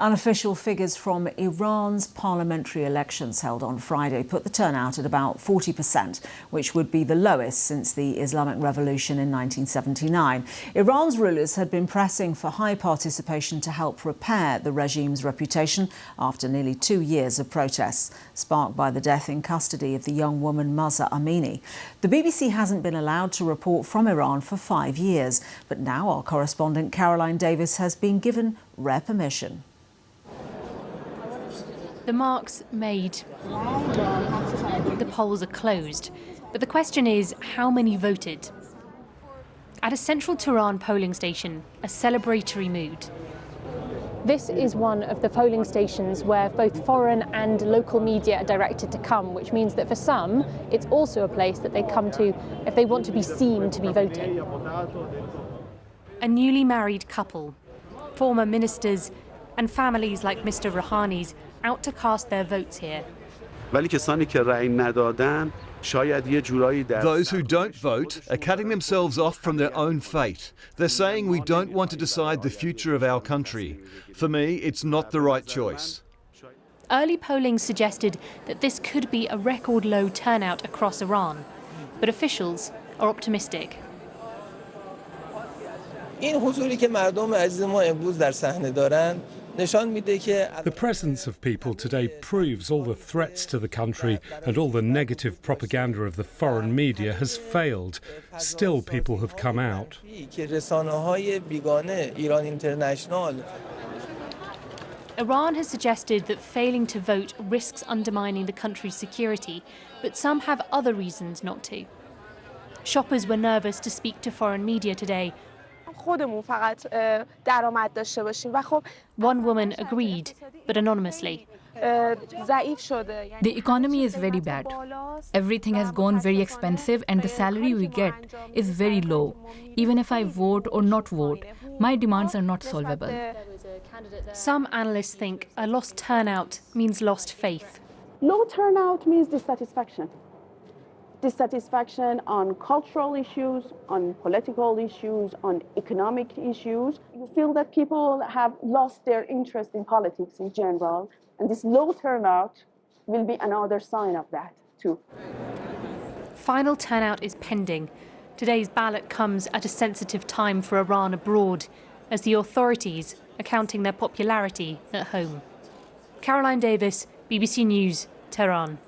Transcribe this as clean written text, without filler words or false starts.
Unofficial figures from Iran's parliamentary elections held on Friday put the turnout at about 40%, which would be the lowest since the Islamic Revolution in 1979. Iran's rulers had been pressing for high participation to help repair the regime's reputation after nearly 2 years of protests, sparked by the death in custody of the young woman Mahsa Amini. The BBC hasn't been allowed to report from Iran for 5 years, but now our correspondent Caroline Davis has been given rare permission. The mark's made. The polls are closed. But the question is, how many voted? At a central Tehran polling station, a celebratory mood. This is one of the polling stations where both foreign and local media are directed to come, which means that for some, it's also a place that they come to if they want to be seen to be voting. A newly married couple, former ministers, and families like Mr. Rouhani's out to cast their votes here. Those who don't vote are cutting themselves off from their own fate. They're saying we don't want to decide the future of our country. For me, it's not the right choice. Early polling suggested that this could be a record low turnout across Iran, but officials are optimistic. The presence of people today proves all the threats to the country and all the negative propaganda of the foreign media has failed. Still, people have come out. Iran has suggested that failing to vote risks undermining the country's security, but some have other reasons not to. Shoppers were nervous to speak to foreign media today. One woman agreed, but anonymously. The economy is very bad. Everything has gone very expensive and the salary we get is very low. Even if I vote or not vote, my demands are not solvable. Some analysts think a lost turnout means lost faith. Low turnout means dissatisfaction. Dissatisfaction on cultural issues, on political issues, on economic issues. You feel that people have lost their interest in politics in general, and this low turnout will be another sign of that too. Final turnout is pending. Today's ballot comes at a sensitive time for Iran abroad, as the authorities are counting their popularity at home. Caroline Davis, BBC News, Tehran.